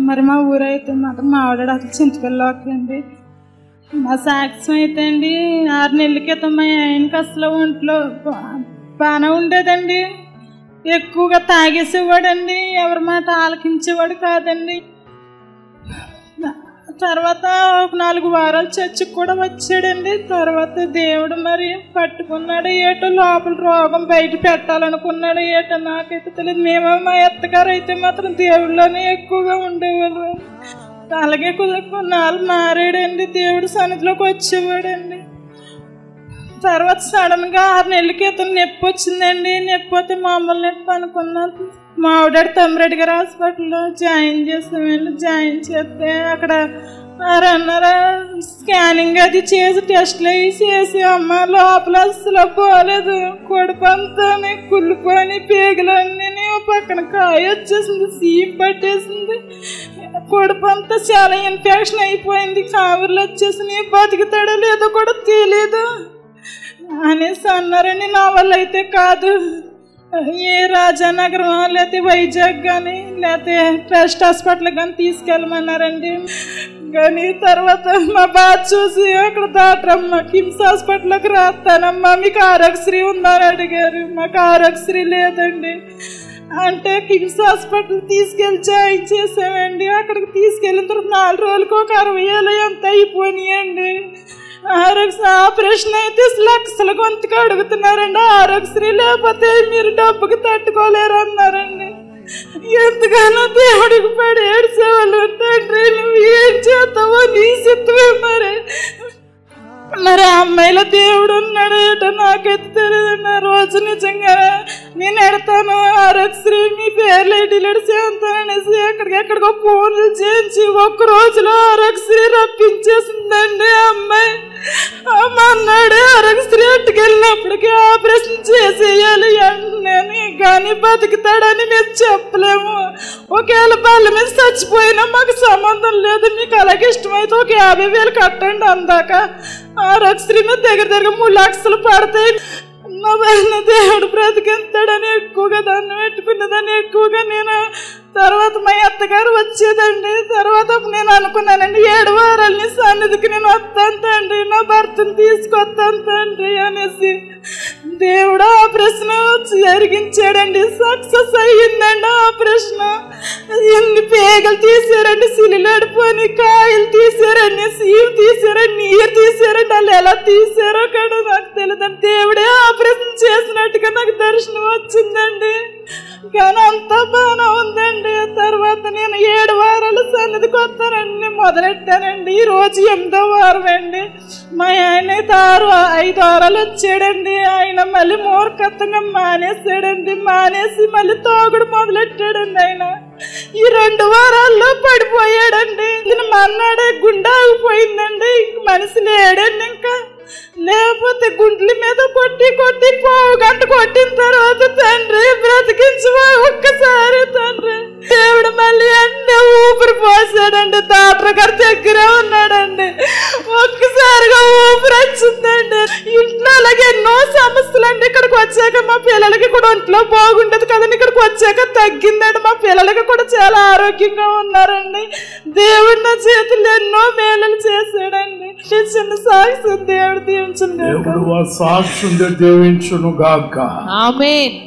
మరి మా ఊరైతే మాత్రం మా ఆవిడ అసలు చింతపిల్లకి అండి. మా సాక్ష్యం అయితే అండి 6 నెలల క్రితం మా ఆయనకి అసలు ఒంట్లో బాగానే ఉండేదండి. ఎక్కువగా తాగేసేవాడండి, ఎవరి మాట ఆలకించేవాడు కాదండి. తర్వాత ఒక 4 వారాలు చర్చికి కూడా వచ్చాడండి. తర్వాత దేవుడు మరి పట్టుకున్నాడు ఏటో, లోపల రోగం బయట పెట్టాలనుకున్నాడు ఏటో నాకైతే తెలియదు. మేము మా అత్తగారు అయితే మాత్రం దేవుళ్ళలోనే ఎక్కువగా ఉండేవాళ్ళు. అలాగే కొన్నాళ్ళు మారాడండి, దేవుడు సన్నిధిలోకి వచ్చేవాడండి. తర్వాత సడన్ గా 6 నెలల క్రితం నొప్పి వచ్చిందండి. నొప్పి వస్తే మామూలు నొప్పి అనుకున్నాను. మా ఆవిడ తమ్మిరెడ్డి గారి హాస్పిటల్లో జాయిన్ చేసామండి. జాయిన్ చేస్తే అక్కడ అన్నారా స్కానింగ్ అది చేసి టెస్ట్లు అవి చేసి అమ్మ లోపల అసలు పోలేదు, కొడుకంతా కుళ్ళిపోయి పేగులన్నీ పక్కన కాయ వచ్చేసింది, సీమ్ పట్టేసింది, కొడుకంతా చాలా ఇన్ఫెక్షన్ అయిపోయింది, కావుర్లు వచ్చేసినాయి, బతుకుతాడో లేదో కూడా తెలియదు అనేసి అన్నారండి. నా వల్ల అయితే కాదు, ఏ రాజానగరం లేకపోతే వైజాగ్ కానీ లేకపోతే ట్రస్ట్ హాస్పిటల్ కానీ తీసుకెళ్ళమన్నారండి. కానీ తర్వాత మా బాధ చూసి అక్కడ దాటరమ్మ కిమ్స్ హాస్పిటల్కి రాస్తానమ్మా, మీకు ఆరోగ్యశ్రీ ఉందని అడిగారు. మాకు ఆరోగ్యశ్రీ లేదండి అంటే కిమ్స్ హాస్పిటల్ తీసుకెళ్ళి జాయిన్ చేసామండి. అక్కడికి తీసుకెళ్ళిన తర్వాత 4 రోజులకు ఒక 60,000 ఎంత అయిపోయినాయండి. ఆపరేషన్ అయితే లక్షల గొంతుకు అడుగుతున్నారండి. ఆరోగ్యశ్రీ లేకపోతే మీరు డబ్బుకి తట్టుకోలేరు అన్నారండి. ఎంతగానో దేవుడికి పడి ఏడ్చేవాళ్ళు. తండ్రి నువ్వు ఏం చేస్తావో నీ సిద్ధమే, మరి అమ్మాయిలో దేవుడు ఉన్నాడు ఏటో నాకైతే తెలియదు. ఆ రోజు నిజంగా నేను ఎడతాను ఆరోగ్యశ్రీ మీ పేర్లు డీలర్ చేస్తాననేసి ఎక్కడికో ఫోన్లు చేయించి 1 రోజులో ఆరోగ్యశ్రీ రప్పించేసిందండి. అమ్మాయి అన్నాడు ఆరోగ్యశ్రీ అట్టుకెళ్ళినప్పటికీ ఆపరేషన్ చేసేయాలి అని, కానీ బతుకుతాడని మేము చెప్పలేము. ఒకవేళ బల్ల మీద చచ్చిపోయినా మాకు సంబంధం లేదు, మీకు అలాగే ఇష్టమైతే ఒక 50,000 కట్టండి అందాక. ఆరోగ్యశ్రీ మీద దగ్గర 3 లక్షలు పడతాయి. నా వల్ల దేవుడు బ్రతికిస్తాడని ఎక్కువగా దాన్ని పెట్టుకున్నదాన్ని ఎక్కువగా నేను. తర్వాత మా అత్తగారు వచ్చేదండి. తర్వాత నేను అనుకున్నానండి 7 వారాలని సన్నిధికి నేను వస్తాను తండ్రి, నా భర్తను తీసుకొస్తాను తండ్రి అనేసి. దేవుడు ఆపరేషన్ జరిగించాడండి, సక్సెస్ అయ్యిందండి ఆపరేషన్. ఎన్ని పేగలు తీసారండి, సిలిలాడిపోయి కాయలు తీసారండి, సీమ్ తీసారండి, నీరు తీసారండి. వాళ్ళు ఎలా తీసారో కూడా నాకు తెలియదండి. దేవుడే ఆపరేషన్ చేసినట్టుగా నాకు దర్శనం వచ్చిందండి. కానీ అంతా బాగానే ఉందండి. తర్వాత నేను 7 వారాలు సన్నిధికి వస్తానండి మొదలెట్టానండి. ఈ రోజు 8వ వారం అండి. మా ఆయన అయితే 5 వారాలు వచ్చాడండి. ఆయన మళ్ళీ మూర్ఖత్వంగా మానేసాడండి. మానేసి మళ్ళీ తాగుడు మొదలెట్టాడండి. ఆయన ఈ 2 వారాల్లో పడిపోయాడండి. ఈయన మన్నాడే గుండె ఆగిపోయిందండి. ఇంక మనిషి లేడండి. ఇంకా లేకపోతే గుండ్ల మీద కొట్టి 1 గంట కొట్టిన తర్వాత తండ్రి బ్రతికించవా ఒక్కసారి తండ్రి. దేవుడు మళ్ళీ అన్నీ ఊపిరి పోసాడండి. డాక్టర్ గారి దగ్గరే ఉన్నాడండి. ఒక్కసారిగా ఊపిరి వచ్చిందండి. ఇంట్లో అలాగే ఎన్నో సమస్యలు అండి. ఇక్కడికి వచ్చాక మా పిల్లలకి కూడా ఒంట్లో బాగుండదు కదండి. ఇక్కడికి వచ్చాక తగ్గిందండి. మా పిల్లలకి కూడా చాలా ఆరోగ్యంగా ఉన్నారండి. దేవుడు నా చేతుల్లో ఎన్నో మేళలు చేశాడండి. చిన్న సాక్షి దేవుడు దీవించును గాక. దేవుడు సాక్షి దీవించును గాక. ఆమేన్.